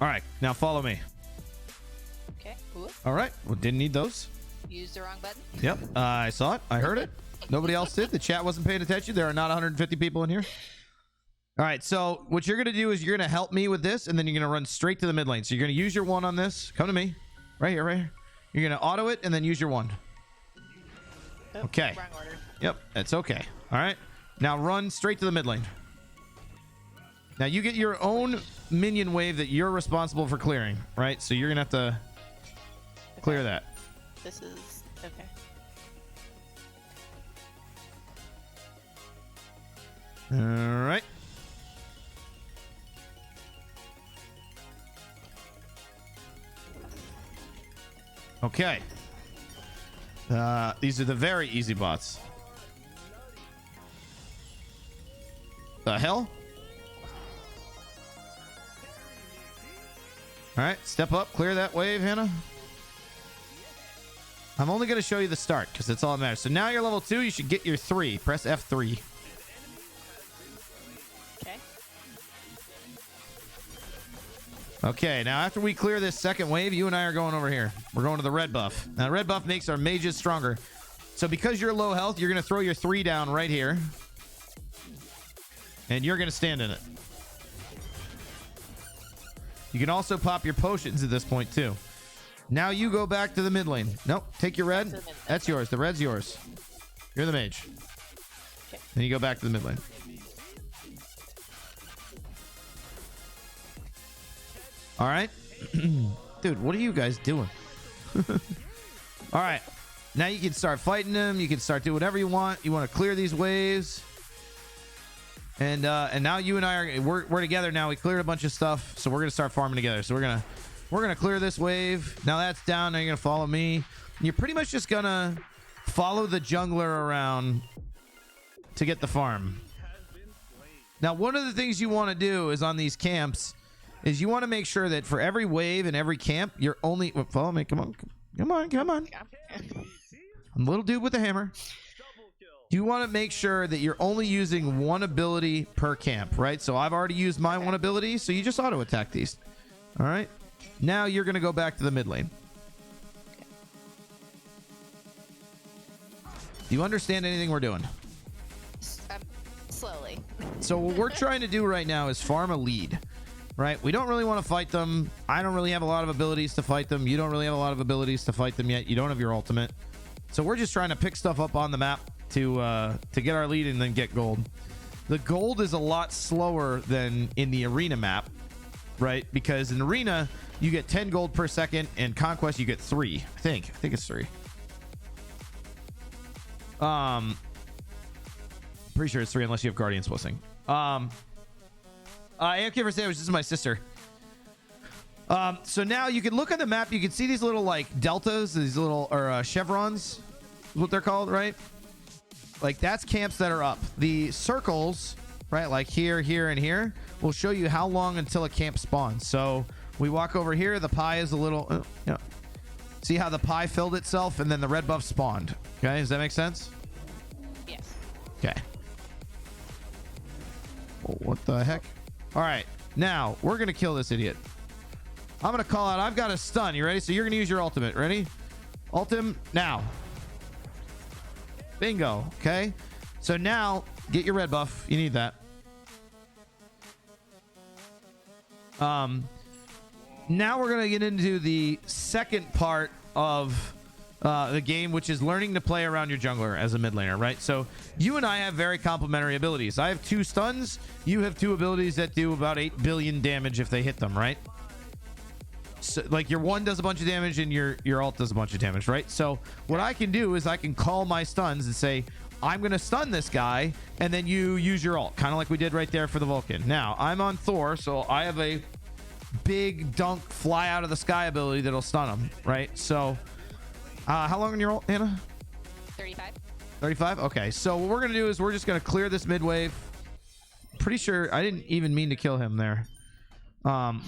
All right, now follow me. Okay. Ooh, All right. Well, didn't need those. use the wrong button. Yep. I saw it. I heard it. Nobody else did. The chat wasn't paying attention. There are not 150 people in here. All right. So what you're going to do is you're going to help me with this, and then you're going to run straight to the mid lane. So you're going to use your 1 on this. Come to me. Right here, right here. You're going to auto it and then use your 1. Oh, Okay. Wrong order. Yep. That's okay. All right. Now run straight to the mid lane. Now you get your own minion wave that you're responsible for clearing, right? So you're going to have to clear that. This is okay. All right. Okay. These are the very easy bots. The hell? All right, step up, clear that wave, Hannah. I'm only going to show you the start because that's all that matters. So now you're level 2. You should get your 3. Press F3. Okay. Okay, now after we clear this second wave, you and I are going over here. We're going to the red buff. Now, red buff makes our mages stronger. So because you're low health, you're going to throw your 3 down right here. And you're going to stand in it. You can also pop your potions at this point, too. Now you go back to the mid lane. Nope, take your red. That's yours. The red's yours. You're the mage. Okay. Then you go back to the mid lane. All right. Dude, what are you guys doing? All right. Now you can start fighting them. You can start doing whatever you want. You want to clear these waves. And now you and I we're together now. We cleared a bunch of stuff, so we're gonna start farming together. So we're gonna clear this wave. Now that's down. Now you're gonna follow me. And you're pretty much just gonna follow the jungler around to get the farm. Now one of the things you want to do is on these camps is you want to make sure that for every wave and every camp you're only follow me. Come on. I'm a little dude with a hammer. You want to make sure that you're only using 1 ability per camp, right? So I've already used my 1 ability, so you just auto attack these. All right. Now you're going to go back to the mid lane. Do you understand anything we're doing? Slowly. So what we're trying to do right now is farm a lead, right? We don't really want to fight them. I don't really have a lot of abilities to fight them. You don't really have a lot of abilities to fight them yet. You don't have your ultimate. So we're just trying to pick stuff up on the map to get our lead and then get gold. The gold is a lot slower than in the arena map, right? Because in arena you get 10 gold per second, and conquest you get 3. I think it's 3. Pretty sure it's 3 unless you have Guardian's Blessing. AFK for sandwich. This is my sister. So now you can look on the map. You can see these little like deltas, these little chevrons, is what they're called, right? Like that's camps that are up. The circles, right, like here, here, and here, will show you how long until a camp spawns. So we walk over here. The pie is a little, see how the pie filled itself, and then the red buff spawned. Okay, does that make sense? Yes. Okay. Oh, what the heck? All right, now we're gonna kill this idiot. I'm gonna call out. I've got a stun. You ready? So you're gonna use your ultimate. Ready? Ultim now. Bingo. Okay. So now get your red buff. You need that. Now we're gonna get into the second part of the game, which is learning to play around your jungler as a mid laner, right? So you and I have very complementary abilities. I have 2 stuns. You have 2 abilities that do about 8 billion damage if they hit them, right? So, like your 1 does a bunch of damage and your ult does a bunch of damage, right? So what I can do is I can call my stuns and say, I'm going to stun this guy, and then you use your ult, kind of like we did right there for the Vulcan. Now, I'm on Thor, so I have a big dunk fly out of the sky ability that'll stun him, right? So how long on your ult, Anna? 35. 35? Okay, so what we're going to do is we're just going to clear this mid wave. Pretty sure I didn't even mean to kill him there.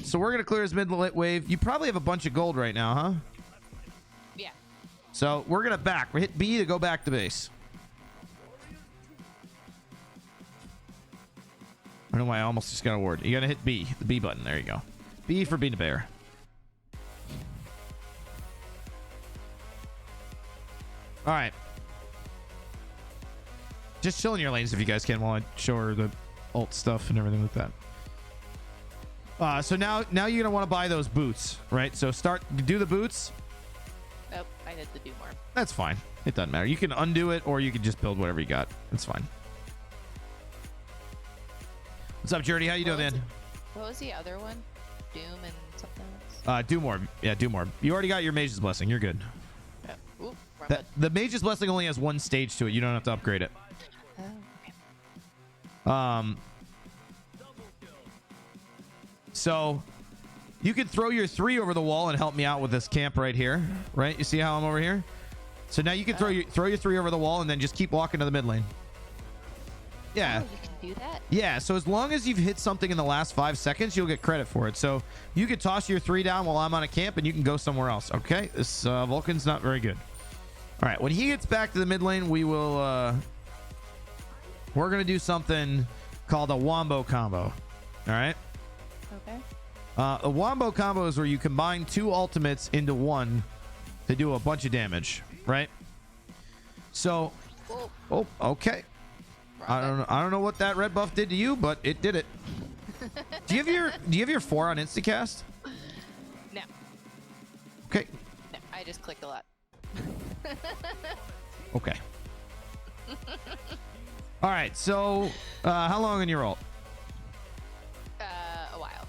So we're gonna clear his mid wave. You probably have a bunch of gold right now, huh? Yeah. So we're gonna back. We hit B to go back to base. I don't know why I almost just got a ward. You gotta hit B, the B button. There you go. B for being a bear. All right. Just chill in your lanes if you guys can while I show her the ult stuff and everything like that. So now you're gonna want to buy those boots, right? So do the boots. Oh, I need to do more. That's fine. It doesn't matter. You can undo it or you can just build whatever you got. It's fine. What's up, Jordy? How you doing, man? What was the other one? Doom and something else? Do more. Yeah, do more. You already got your Mage's Blessing. You're good. Oh, ooh, wrong button. The Mage's Blessing only has one stage to it. You don't have to upgrade it. Oh, okay. So you could throw your 3 over the wall and help me out with this camp right here, right? You see how I'm over here? So now you can throw your 3 over the wall and then just keep walking to the mid lane. Yeah. Oh, you can do that? Yeah, so as long as you've hit something in the last 5 seconds, you'll get credit for it. So you could toss your 3 down while I'm on a camp and you can go somewhere else. Okay, this Vulcan's not very good. All right, when he gets back to the mid lane, we will we're gonna do something called a Wombo Combo. All right. Okay. A Wombo Combo is where you combine 2 ultimates into one to do a bunch of damage, right? So, oh, okay. I don't know what that red buff did to you, but it did it. Do you have your 4 on Instacast? No. Okay. No, I just clicked a lot. Okay. All right. So, how long in your ult? A while.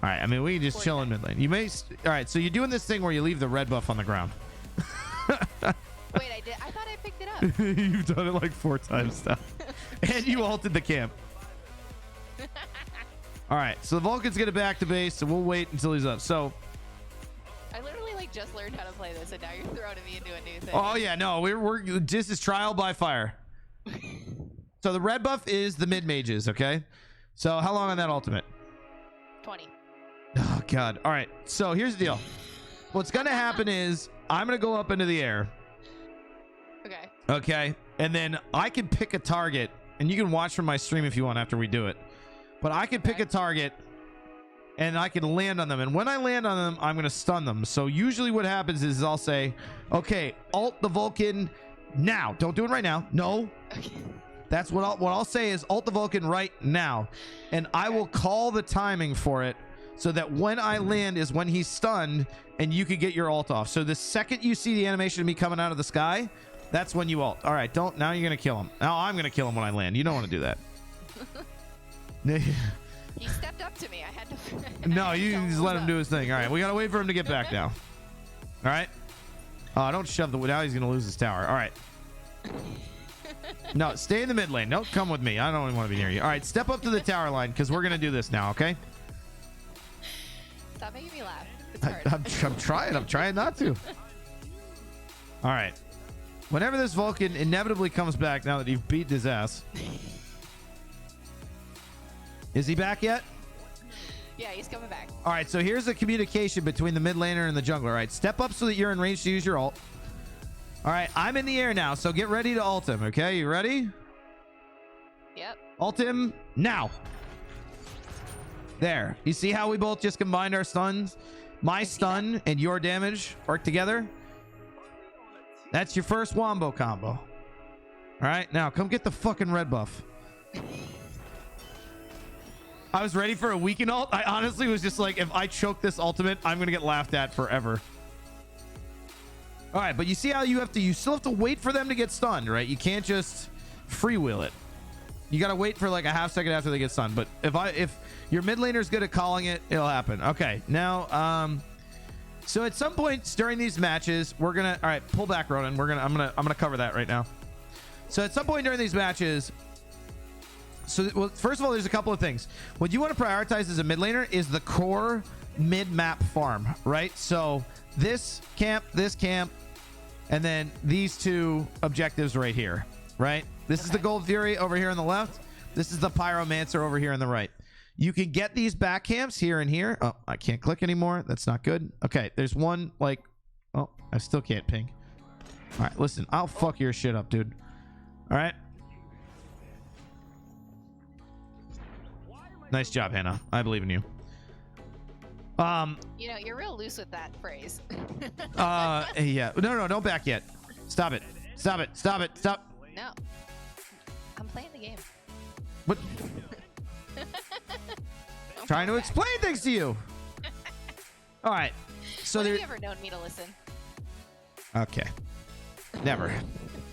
All right. I mean, we can just chill in mid lane. You may. All right. So you're doing this thing where you leave the red buff on the ground. Wait, I did. I thought I picked it up. You've done it like 4 times now, and you ulted the camp. All right. So the Vulcan's gonna back to base, so we'll wait until he's up. So. I literally like just learned how to play this, and now you're throwing me into a new thing. Oh yeah, no, we're just as trial by fire. So the red buff is the mid mages, okay? So how long on that ultimate? 20. Oh god. All right. So here's the deal. What's gonna happen is I'm gonna go up into the air. Okay. Okay. And then I can pick a target, and you can watch from my stream if you want after we do it. But I can pick a target and I can land on them. And when I land on them, I'm going to stun them. So usually what happens is I'll say, okay, ult the Vulcan now. Don't do it right now. No. Okay. That's what I'll say is ult the Vulcan right now. And I will call the timing for it so that when I land is when he's stunned and you can get your ult off. So the second you see the animation of me coming out of the sky, that's when you ult. All right, now you're going to kill him. Now I'm going to kill him when I land. You don't want to do that. He stepped up to me. I had to. No, you just let him do his thing. All right, we gotta wait for him to get back now. All right. Oh, don't shove the. Now he's gonna lose his tower. All right. No, stay in the mid lane. Don't come with me. I don't even want to be near you. All right, step up to the tower line because we're gonna do this now. Okay. Stop making me laugh. It's hard. I'm trying. I'm trying not to. All right. Whenever this Vulcan inevitably comes back, now that you've beaten his ass. Is he back yet? Yeah, he's coming back. All right, so here's the communication between the mid laner and the jungler. All right, step up so that you're in range to use your ult. All right, I'm in the air now, so get ready to ult him, okay? You ready? Yep. Ult him now. There. You see how we both just combined our stuns? My stun and your damage work together? That's your first Wombo Combo. All right, now come get the fucking red buff. I was ready for a weaken ult. I honestly was just like, if I choke this ultimate, I'm gonna get laughed at forever. All right, but you see how you still have to wait for them to get stunned, right? You can't just freewheel it. You gotta wait for like a half second after they get stunned. But if your mid laner's good at calling it, it'll happen. Okay, now so at some points during these matches, we're gonna pull back, Ronan. I'm gonna cover that right now. So at some point during these matches. So, well, first of all, there's a couple of things. What you want to prioritize as a mid laner is the core mid-map farm, right? So this camp, and then these 2 objectives right here, right? This is the Gold Fury over here on the left. This is the Pyromancer over here on the right. You can get these back camps here and here. Oh, I can't click anymore. That's not good. Okay, there's one like... Oh, I still can't ping. All right, listen. I'll fuck your shit up, dude. All right? Nice job, Hannah. I believe in you. You know, you're real loose with that phrase. Yeah. No, don't back yet. Stop it. Stop it. Stop it. Stop. No. I'm playing the game. What? Trying to explain things to you. All right. So When there. have you ever known me to listen? Okay. Never.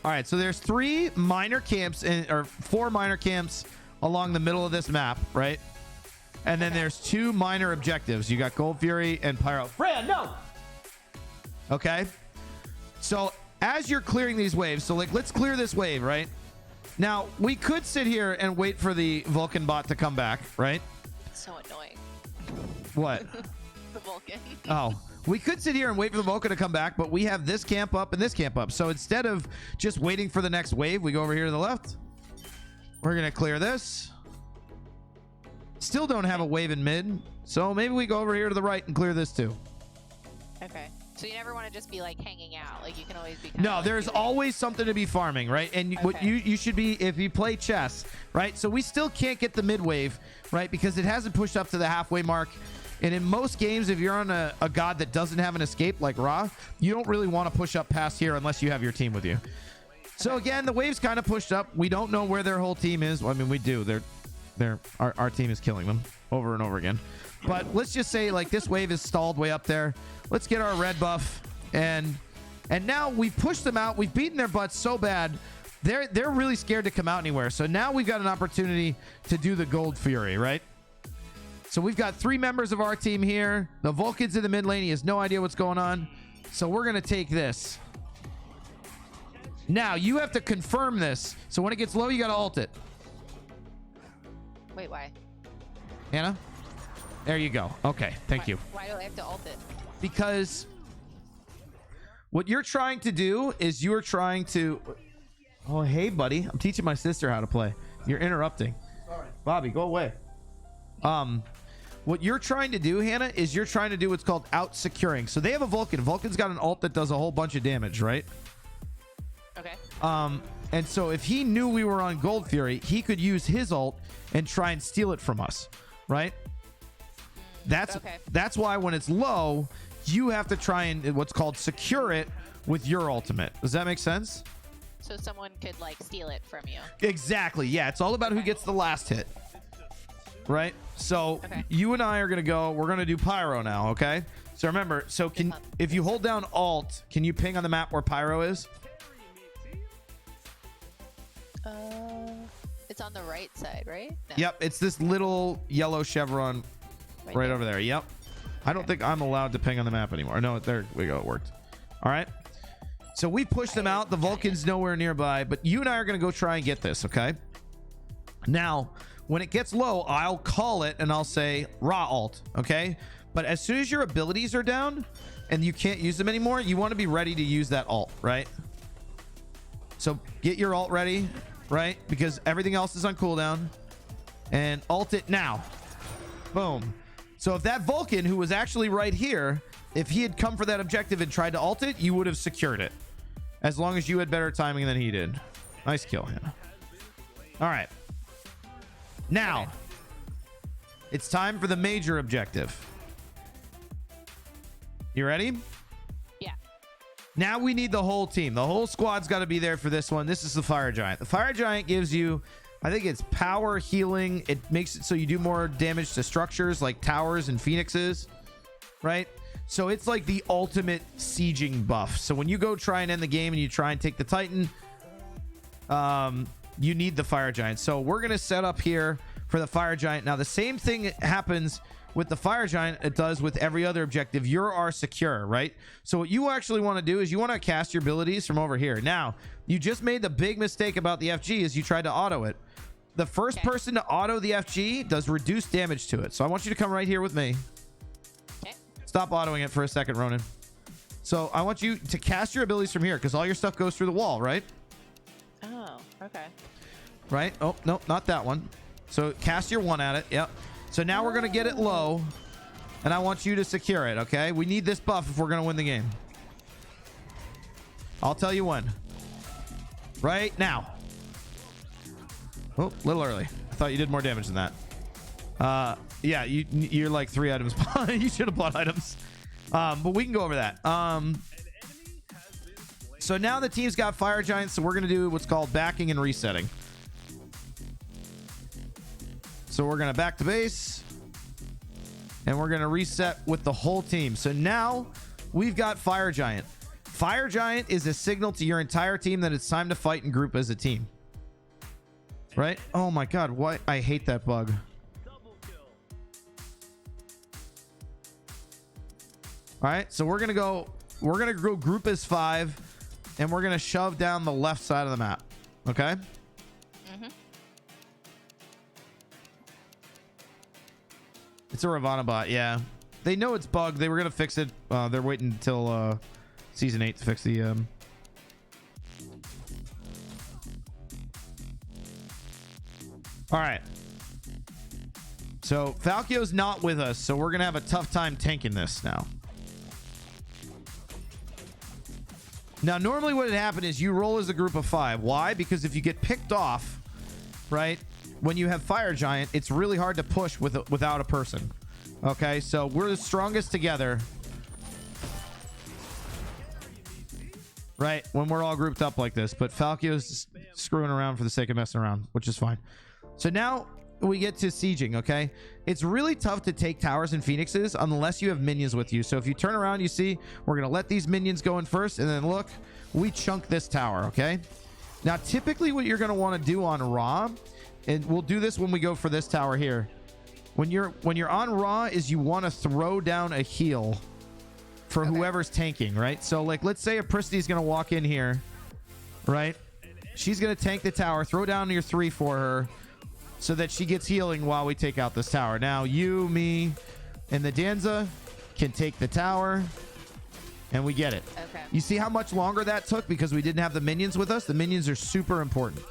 All right. So there's 3 minor camps or 4 minor camps along the middle of this map, right? And then there's 2 minor objectives. You got Gold Fury and Pyro. Fran, no. Okay. So as you're clearing these waves, so like let's clear this wave, right? Now we could sit here and wait for the Vulcan bot to come back, right? It's so annoying. What? The Vulcan. Oh, we could sit here and wait for the Vulcan to come back, but we have this camp up and this camp up. So instead of just waiting for the next wave, we go over here to the left. We're going to clear this. Still don't have a wave in mid. So maybe we go over here to the right and clear this too. Okay. So you never want to just be like hanging out. Like you can always be. No, there's always something to be farming, right? And what you should be if you play chess, right? So we still can't get the mid wave, right? Because it hasn't pushed up to the halfway mark. And in most games, if you're on a god that doesn't have an escape like Ra, you don't really want to push up past here unless you have your team with you. So again, the wave's kind of pushed up. We don't know where their whole team is. Well, I mean, we do. Our team is killing them over and over again. But let's just say like this wave is stalled way up there. Let's get our red buff and now we've pushed them out. We've beaten their butts so bad. They're really scared to come out anywhere. So now we've got an opportunity to do the Gold Fury, right? So we've got 3 members of our team here. The Vulcan's in the mid lane. He has no idea what's going on. So we're going to take this. Now you have to confirm this. So when it gets low, you got to ult it. Wait, why? Hannah? There you go. Okay, thank you. Why do I have to ult it? Because what you're trying to do is you're trying to... Oh, hey, buddy. I'm teaching my sister how to play. You're interrupting. Sorry. Bobby, go away. What you're trying to do, Hannah, is you're trying to do what's called out securing. So they have a Vulcan. Vulcan's got an ult that does a whole bunch of damage, right? Okay. And so if he knew we were on Gold Fury, he could use his ult and try and steal it from us, right? That's why when it's low, you have to try and what's called secure it with your ultimate. Does that make sense? So someone could like steal it from you. Exactly. Yeah, it's all about who gets the last hit. Right? So you and I are going to go, we're going to do Pyro now, okay? So remember, so if you hold down Alt, can you ping on the map where Pyro is? It's on the right side, right? No. Yep, it's this little yellow chevron right over there. Yep. I don't think I'm allowed to ping on the map anymore. No, there we go. It worked. All right. So we pushed them out. The Vulcan's nowhere nearby, but you and I are going to go try and get this, okay? Now, when it gets low, I'll call it and I'll say raw alt, okay? But as soon as your abilities are down and you can't use them anymore, you want to be ready to use that alt, right? So get your alt ready, right? Because everything else is on cooldown. And alt it now. Boom. So if that Vulcan, who was actually right here, if he had come for that objective and tried to alt it, you would have secured it. As long as you had better timing than he did. Nice kill, Hannah. All right. Now, it's time for the major objective. You ready? Yeah. Now we need the whole team. The whole squad's got to be there for this one. This is the Fire Giant. The Fire Giant gives you, I think it's power healing. It makes it so you do more damage to structures like towers and phoenixes, right? So it's like the ultimate sieging buff. So when you go try and end the game and you try and take the Titan, you need the Fire Giant. So we're going to set up here for the Fire Giant. Now, the same thing happens with the Fire Giant it does with every other objective. You're our secure, right? So what you actually want to do is you want to cast your abilities from over here. Now, you just made the big mistake about the FG is you tried to auto it. The first person to auto the FG does reduced damage to it. So I want you to come right here with me. Stop autoing it for a second, Ronan. So I want you to cast your abilities from here because all your stuff goes through the wall, right? Oh, okay. Right? Oh, no, not that one. So cast your one at it. Yep. So now we're going to get it low. And I want you to secure it, okay? We need this buff if we're going to win the game. I'll tell you when. Right now. Oh, a little early. I thought you did more damage than that. Yeah, you're like 3 items. You should have bought items. But we can go over that. So now the team's got fire giants, so we're going to do what's called backing and resetting. So we're going to back to base, and we're going to reset with the whole team. So now we've got fire giant. Fire giant is a signal to your entire team that it's time to fight and group as a team. Right? Oh my god, what? I hate that bug. All right, so we're gonna go group as 5, and we're gonna shove down the left side of the map. Okay. It's a Ravana bot. Yeah, they know it's bugged. They were gonna fix it. They're waiting until season 8 to fix the All right. So Falco's not with us, so we're gonna have a tough time tanking this now. Now, normally what would happen is you roll as a group of 5. Why? Because if you get picked off, right, when you have fire giant, it's really hard to push without a person. Okay, so we're the strongest together, right, when we're all grouped up like this. But Falco's screwing around for the sake of messing around, which is fine. So now we get to sieging. Okay, it's really tough to take towers and phoenixes unless you have minions with you. So if you turn around, you see we're gonna let these minions go in first, and then look, we chunk this tower. Okay, now typically what you're gonna want to do on raw, and we'll do this when we go for this tower here, when you're on raw, is you want to throw down a heal for whoever's tanking, right? So like, let's say a Pristi's gonna walk in here, right? She's gonna tank the tower, throw down your 3 for her, so that she gets healing while we take out this tower. Now you, me, and the Danza can take the tower, and we get it. Okay. You see how much longer that took because we didn't have the minions with us? The minions are super important.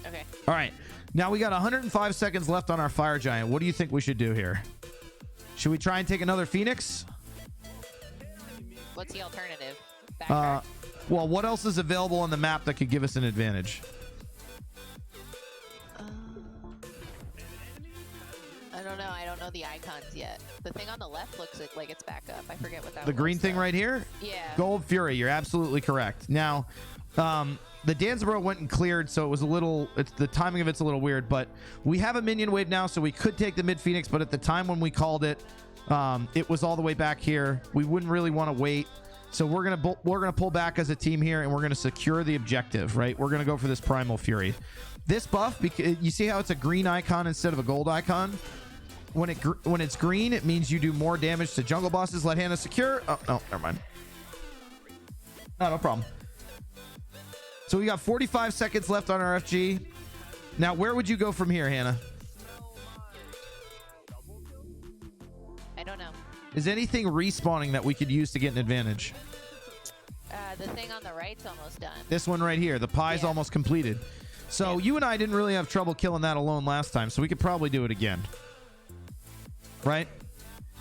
Okay. All right. Now we got 105 seconds left on our fire giant. What do you think we should do here? Should we try and take another phoenix? What's the alternative? Backtrack? Well, what else is available on the map that could give us an advantage? I don't know. I don't know the icons yet. The thing on the left looks like it's back up. I forget what that was. The green thing right here? Yeah. Gold Fury. You're absolutely correct. Now, the Danzabro went and cleared, so it was a little, the timing of it's a little weird, but we have a minion wave now, so we could take the mid Phoenix, but at the time when we called it, it was all the way back here. We wouldn't really want to wait. So we're gonna pull back as a team here, and we're gonna secure the objective, right? We're gonna go for this Primal Fury. This buff, because you see how it's a green icon instead of a gold icon? When it's green, it means you do more damage to jungle bosses. Let Hannah secure. Oh, no, never mind. No problem. So we got 45 seconds left on our FG. Now, where would you go from here, Hannah? I don't know. Is anything respawning that we could use to get an advantage? The thing on the right's almost done. This one right here. The pie's almost completed. So you and I didn't really have trouble killing that alone last time, so we could probably do it again. Right?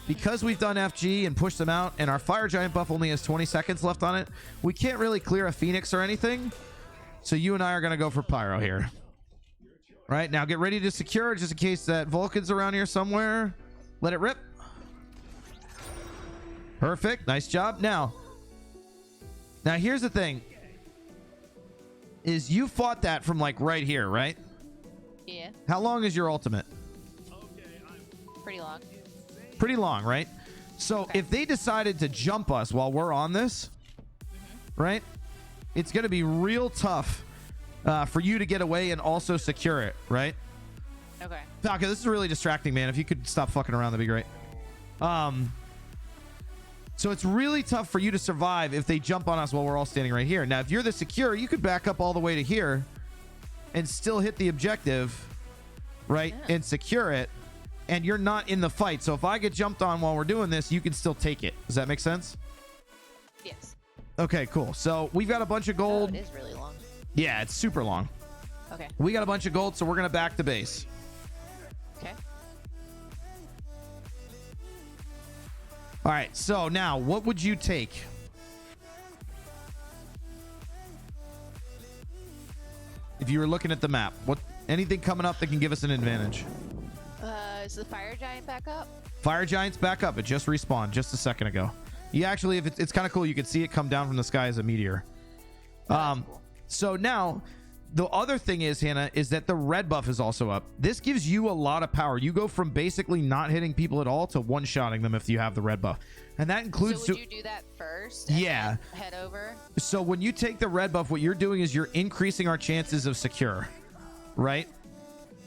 Because we've done FG and pushed them out, and our fire giant buff only has 20 seconds left on it, we can't really clear a Phoenix or anything. So you and I are going to go for Pyro here. Right? Now get ready to secure just in case that Vulcan's around here somewhere. Let it rip. Perfect. Nice job. Now here's the thing. Is you fought that from like right here, right? Yeah. How long is your ultimate? Pretty long. Pretty long, right? So if they decided to jump us while we're on this, right? It's going to be real tough for you to get away and also secure it, right? Okay. Falco, this is really distracting, man. If you could stop fucking around, that'd be great. So it's really tough for you to survive if they jump on us while we're all standing right here. Now, if you're the secure, you could back up all the way to here and still hit the objective, right? Yeah. And secure it. And you're not in the fight. So if I get jumped on while we're doing this, you can still take it. Does that make sense? Yes. Okay, cool. So we've got a bunch of gold. Oh, it is really long. Yeah, it's super long. Okay. We got a bunch of gold, so we're going to back to base. Okay. All right, so now what would you take? If you were looking at the map, anything coming up that can give us an advantage? is the fire giant back up? Fire giant's back up. It just respawned just a second ago. You actually, if it's kind of cool, you can see it come down from the sky as a meteor. Cool. So now the other thing is, Hannah, is that the red buff is also up. This gives you a lot of power. You go from basically not hitting people at all to one-shotting them if you have the red buff. And that includes... So would you do that first? And yeah. then head over? So when you take the red buff, what you're doing is you're increasing our chances of secure, right?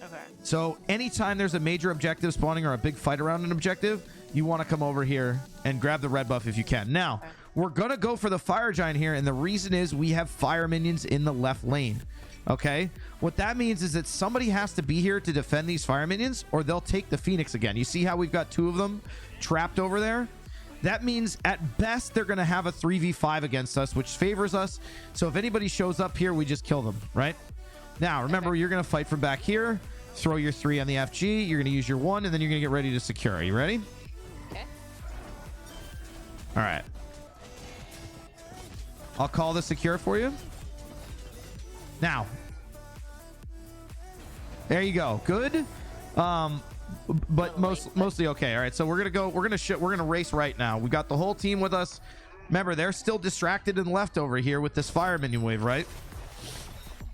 Okay. So anytime there's a major objective spawning or a big fight around an objective, you want to come over here and grab the red buff if you can. Now, we're going to go for the fire giant here, and the reason is we have fire minions in the left lane. Okay, what that means is that somebody has to be here to defend these fire minions, or they'll take the Phoenix again. You see how we've got 2 of them trapped over there? That means at best they're going to have a 3v5 against us, which favors us. So if anybody shows up here, we just kill them, right? Now, remember, you're going to fight from back here. Throw your 3 on the FG. You're going to use your 1, and then you're going to get ready to secure. Are you ready? Okay. All right. I'll call the secure for you. Now, there you go. Good. But mostly okay. All right. So we're gonna race right now. We got the whole team with us. Remember, they're still distracted and left over here with this fire minion wave, right?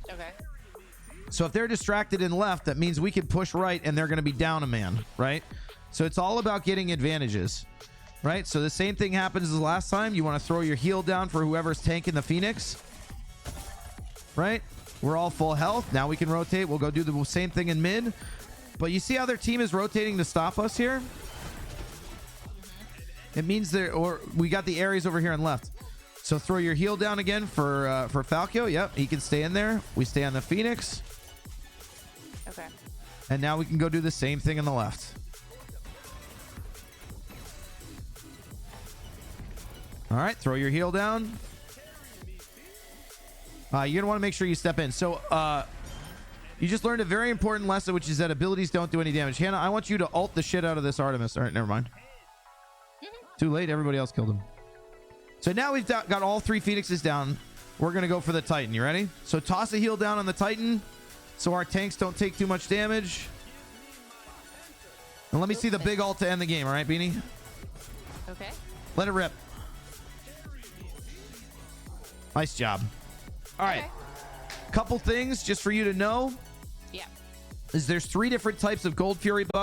Okay. So if they're distracted and left, that means we can push right, and they're gonna be down a man, right? So it's all about getting advantages, right? So the same thing happens as last time. You want to throw your heal down for whoever's tanking the Phoenix, right? We're all full health. Now we can rotate. We'll go do the same thing in mid. But you see how their team is rotating to stop us here? It means we got the Ares over here on left. So throw your heal down again for Falco. Yep, he can stay in there. We stay on the Phoenix. Okay. And now we can go do the same thing on the left. All right, throw your heal down. You're going to want to make sure you step in. So, you just learned a very important lesson, which is that abilities don't do any damage. Hannah, I want you to ult the shit out of this Artemis. All right, never mind. Too late. Everybody else killed him. So now we've got all 3 Phoenixes down. We're going to go for the Titan. You ready? So toss a heal down on the Titan so our tanks don't take too much damage. And let me see the big ult to end the game. All right, Beanie? Okay. Let it rip. Nice job. All right. Couple things just for you to know. Yeah. Is there's 3 different types of Gold Fury buffs.